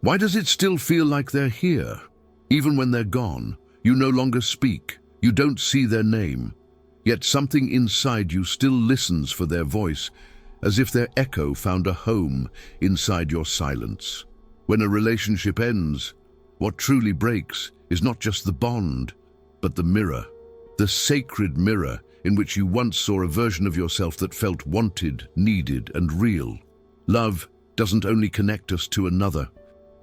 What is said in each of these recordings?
Why does it still feel like they're here? Even when they're gone, you no longer speak, you don't see their name, yet something inside you still listens for their voice, as if their echo found a home inside your silence. When a relationship ends, what truly breaks is not just the bond, but the mirror. The sacred mirror in which you once saw a version of yourself that felt wanted, needed, and real. Love doesn't only connect us to another,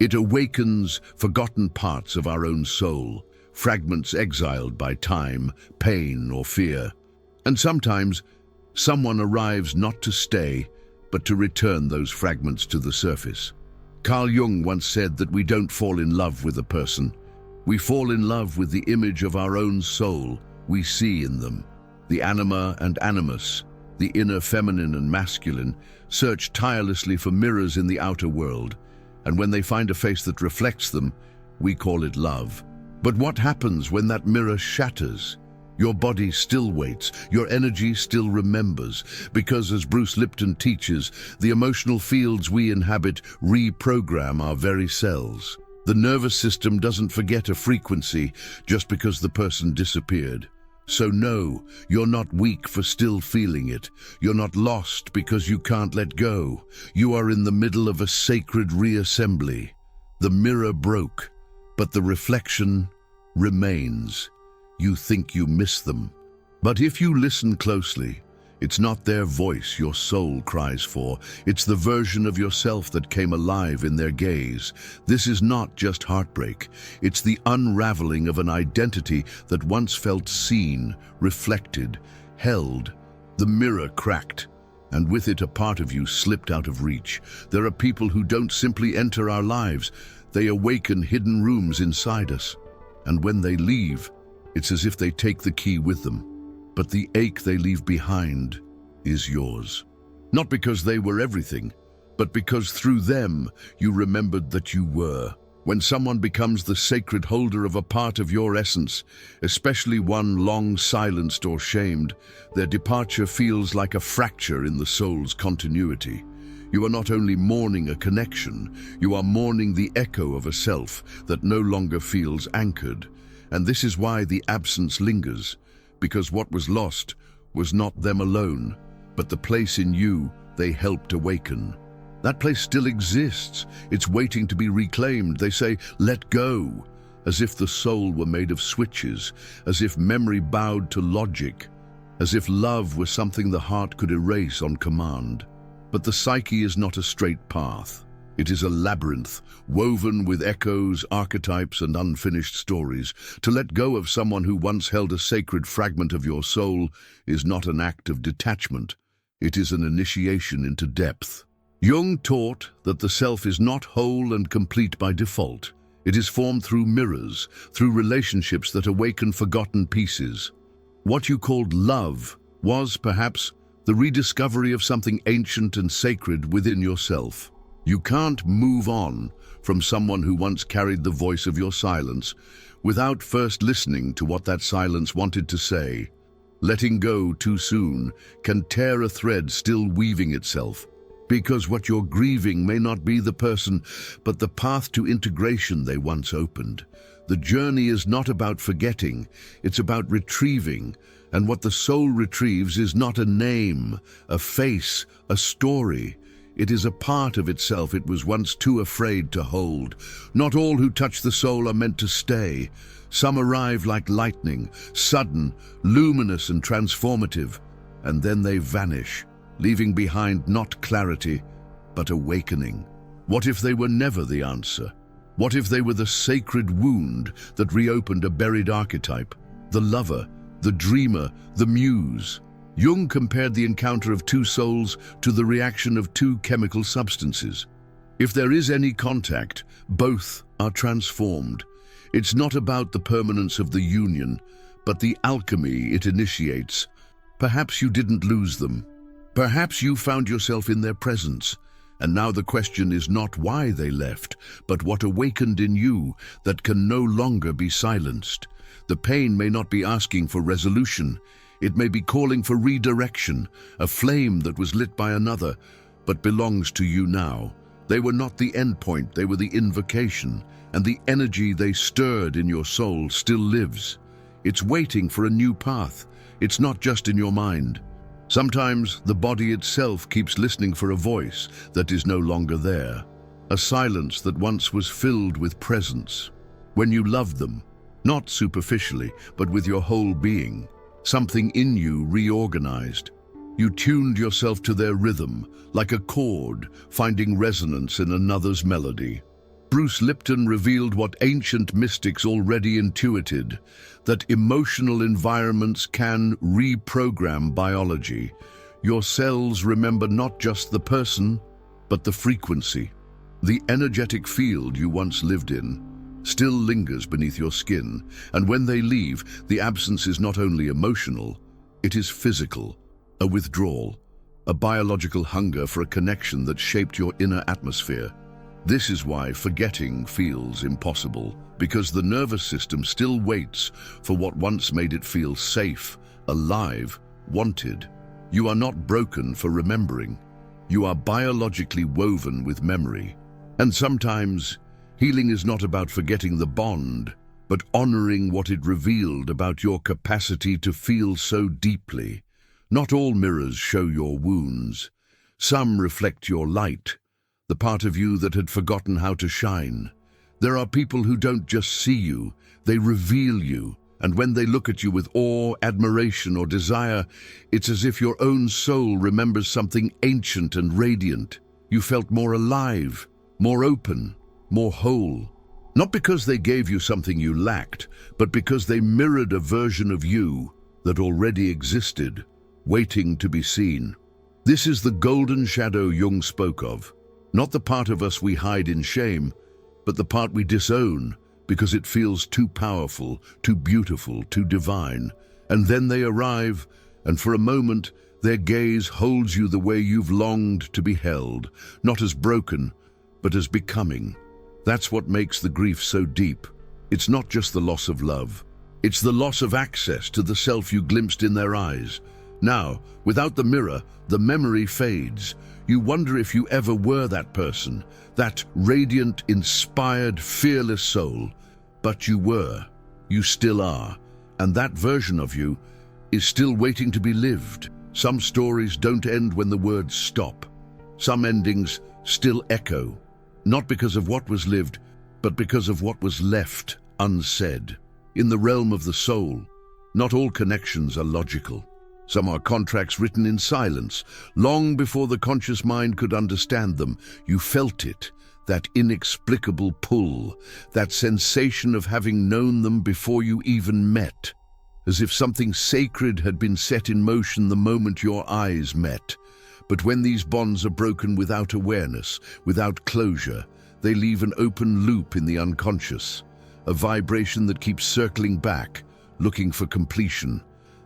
it awakens forgotten parts of our own soul, fragments exiled by time, pain, or fear. And sometimes, someone arrives not to stay, but to return those fragments to the surface. Carl Jung once said that we don't fall in love with a person. We fall in love with the image of our own soul we see in them. The anima and animus, the inner feminine and masculine, search tirelessly for mirrors in the outer world, and when they find a face that reflects them, we call it love. But what happens when that mirror shatters? Your body still waits, your energy still remembers, because as Bruce Lipton teaches, the emotional fields we inhabit reprogram our very cells. The nervous system doesn't forget a frequency just because the person disappeared. So no, you're not weak for still feeling it. You're not lost because you can't let go. You are in the middle of a sacred reassembly. The mirror broke, but the reflection remains. You think you miss them. But if you listen closely, it's not their voice your soul cries for. It's the version of yourself that came alive in their gaze. This is not just heartbreak. It's the unraveling of an identity that once felt seen, reflected, held. The mirror cracked, and with it a part of you slipped out of reach. There are people who don't simply enter our lives. They awaken hidden rooms inside us. And when they leave, it's as if they take the key with them. But the ache they leave behind is yours. Not because they were everything, but because through them you remembered that you were. When someone becomes the sacred holder of a part of your essence, especially one long silenced or shamed, their departure feels like a fracture in the soul's continuity. You are not only mourning a connection, you are mourning the echo of a self that no longer feels anchored. And this is why the absence lingers, because what was lost was not them alone, but the place in you they helped awaken. That place still exists. It's waiting to be reclaimed. They say, let go, as if the soul were made of switches, as if memory bowed to logic, as if love was something the heart could erase on command. But the psyche is not a straight path. It is a labyrinth, woven with echoes, archetypes, and unfinished stories. To let go of someone who once held a sacred fragment of your soul is not an act of detachment. It is an initiation into depth. Jung taught that the self is not whole and complete by default. It is formed through mirrors, through relationships that awaken forgotten pieces. What you called love was, perhaps, the rediscovery of something ancient and sacred within yourself. You can't move on from someone who once carried the voice of your silence without first listening to what that silence wanted to say. Letting go too soon can tear a thread still weaving itself, because what you're grieving may not be the person, but the path to integration they once opened. The journey is not about forgetting, it's about retrieving, and what the soul retrieves is not a name, a face, a story. It is a part of itself it was once too afraid to hold. Not all who touch the soul are meant to stay. Some arrive like lightning, sudden, luminous and transformative, and then they vanish, leaving behind not clarity, but awakening. What if they were never the answer? What if they were the sacred wound that reopened a buried archetype? The lover, the dreamer, the muse. Jung compared the encounter of two souls to the reaction of two chemical substances. If there is any contact, both are transformed. It's not about the permanence of the union, but the alchemy it initiates. Perhaps you didn't lose them. Perhaps you found yourself in their presence, and now the question is not why they left, but what awakened in you that can no longer be silenced. The pain may not be asking for resolution. It may be calling for redirection, a flame that was lit by another, but belongs to you now. They were not the endpoint, they were the invocation, and the energy they stirred in your soul still lives. It's waiting for a new path. It's not just in your mind. Sometimes the body itself keeps listening for a voice that is no longer there, a silence that once was filled with presence. When you loved them, not superficially, but with your whole being, something in you reorganized. You tuned yourself to their rhythm, like a chord finding resonance in another's melody. Bruce Lipton revealed what ancient mystics already intuited, that emotional environments can reprogram biology. Your cells remember not just the person, but the frequency. The energetic field you once lived in still lingers beneath your skin, and when they leave, the absence is not only emotional, it is physical, a withdrawal, a biological hunger for a connection that shaped your inner atmosphere. This is why forgetting feels impossible, because the nervous system still waits for what once made it feel safe, alive, wanted. You are not broken for remembering. You are biologically woven with memory. And sometimes, healing is not about forgetting the bond, but honoring what it revealed about your capacity to feel so deeply. Not all mirrors show your wounds. Some reflect your light, the part of you that had forgotten how to shine. There are people who don't just see you, they reveal you. And when they look at you with awe, admiration, or desire, it's as if your own soul remembers something ancient and radiant. You felt more alive, more open, more whole. Not because they gave you something you lacked, but because they mirrored a version of you that already existed, waiting to be seen. This is the golden shadow Jung spoke of. Not the part of us we hide in shame, but the part we disown because it feels too powerful, too beautiful, too divine. And then they arrive, and for a moment, their gaze holds you the way you've longed to be held, not as broken, but as becoming. That's what makes the grief so deep. It's not just the loss of love. It's the loss of access to the self you glimpsed in their eyes. Now, without the mirror, the memory fades. You wonder if you ever were that person, that radiant, inspired, fearless soul. But you were. You still are. And that version of you is still waiting to be lived. Some stories don't end when the words stop. Some endings still echo, not because of what was lived, but because of what was left unsaid. In the realm of the soul, not all connections are logical. Some are contracts written in silence. Long before the conscious mind could understand them, you felt it, that inexplicable pull, that sensation of having known them before you even met, as if something sacred had been set in motion the moment your eyes met. But when these bonds are broken without awareness, without closure, they leave an open loop in the unconscious, a vibration that keeps circling back, looking for completion.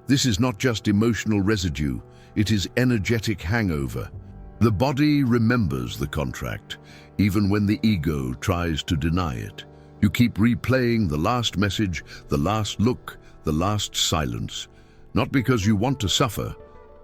This is not just emotional residue, it is energetic hangover. The body remembers the contract, even when the ego tries to deny it. You keep replaying the last message, the last look, the last silence, not because you want to suffer,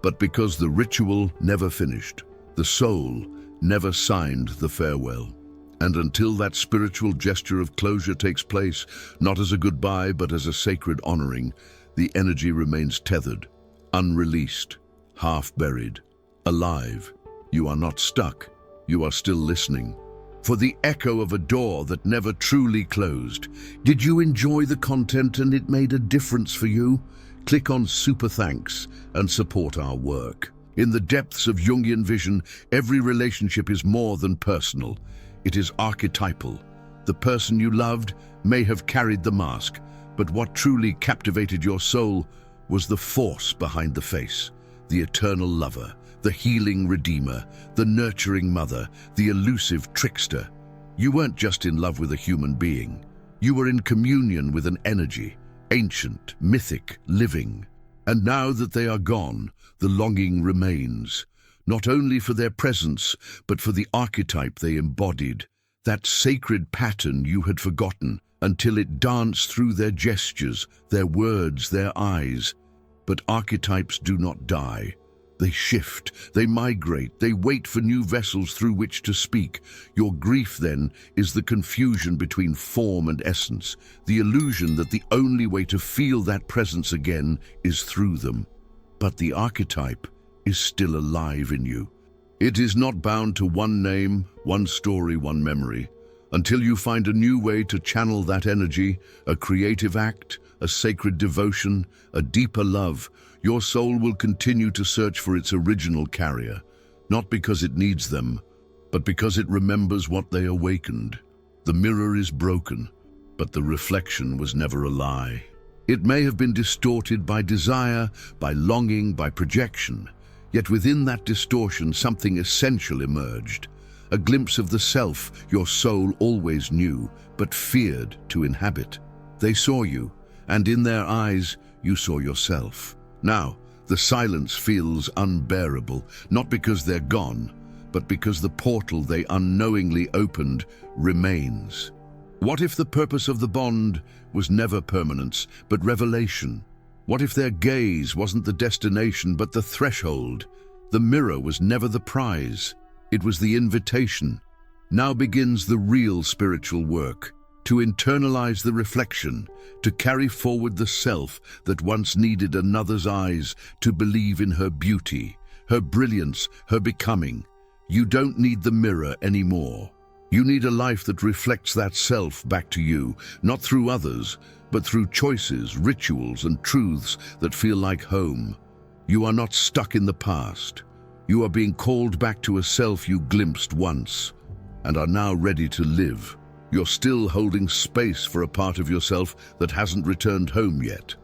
but because the ritual never finished. The soul never signed the farewell. And until that spiritual gesture of closure takes place, not as a goodbye, but as a sacred honoring, the energy remains tethered, unreleased, half-buried, alive. You are not stuck, you are still listening. For the echo of a door that never truly closed. Did you enjoy the content and it made a difference for you? Click on Super Thanks and support our work. In the depths of Jungian vision, every relationship is more than personal. It is archetypal. The person you loved may have carried the mask, but what truly captivated your soul was the force behind the face, the eternal lover, the healing redeemer, the nurturing mother, the elusive trickster. You weren't just in love with a human being. You were in communion with an energy, ancient, mythic, living. And now that they are gone, the longing remains, not only for their presence, but for the archetype they embodied, that sacred pattern you had forgotten, until it danced through their gestures, their words, their eyes. But archetypes do not die. They shift, they migrate, they wait for new vessels through which to speak. Your grief, then, is the confusion between form and essence, the illusion that the only way to feel that presence again is through them. But the archetype is still alive in you. It is not bound to one name, one story, one memory. Until you find a new way to channel that energy, a creative act, a sacred devotion, a deeper love, your soul will continue to search for its original carrier, not because it needs them, but because it remembers what they awakened. The mirror is broken, but the reflection was never a lie. It may have been distorted by desire, by longing, by projection, yet within that distortion something essential emerged, a glimpse of the self your soul always knew, but feared to inhabit. They saw you, and in their eyes you saw yourself. Now, the silence feels unbearable, not because they're gone, but because the portal they unknowingly opened remains. What if the purpose of the bond was never permanence, but revelation? What if their gaze wasn't the destination, but the threshold? The mirror was never the prize, it was the invitation. Now begins the real spiritual work, to internalize the reflection, to carry forward the self that once needed another's eyes to believe in her beauty, her brilliance, her becoming. You don't need the mirror anymore. You need a life that reflects that self back to you, not through others, but through choices, rituals, and truths that feel like home. You are not stuck in the past. You are being called back to a self you glimpsed once, and are now ready to live. You're still holding space for a part of yourself that hasn't returned home yet.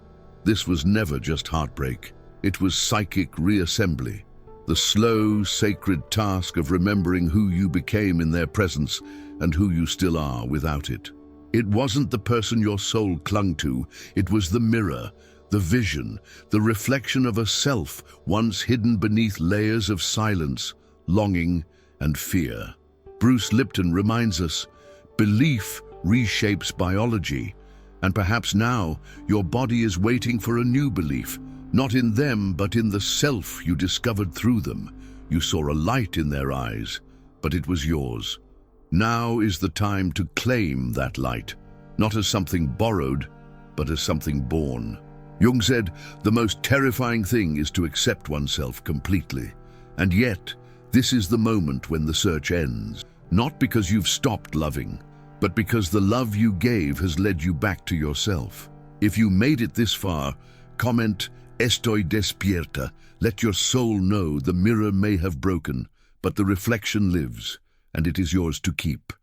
This was never just heartbreak. It was psychic reassembly. The slow, sacred task of remembering who you became in their presence and who you still are without it. It wasn't the person your soul clung to, it was the mirror, the vision, the reflection of a self once hidden beneath layers of silence, longing, and fear. Bruce Lipton reminds us, belief reshapes biology, and perhaps now your body is waiting for a new belief, not in them, but in the self you discovered through them. You saw a light in their eyes, but it was yours. Now is the time to claim that light, not as something borrowed, but as something born. Jung said, the most terrifying thing is to accept oneself completely. And yet, this is the moment when the search ends. Not because you've stopped loving, but because the love you gave has led you back to yourself. If you made it this far, comment, Estoy despierta. Let your soul know the mirror may have broken, but the reflection lives, and it is yours to keep.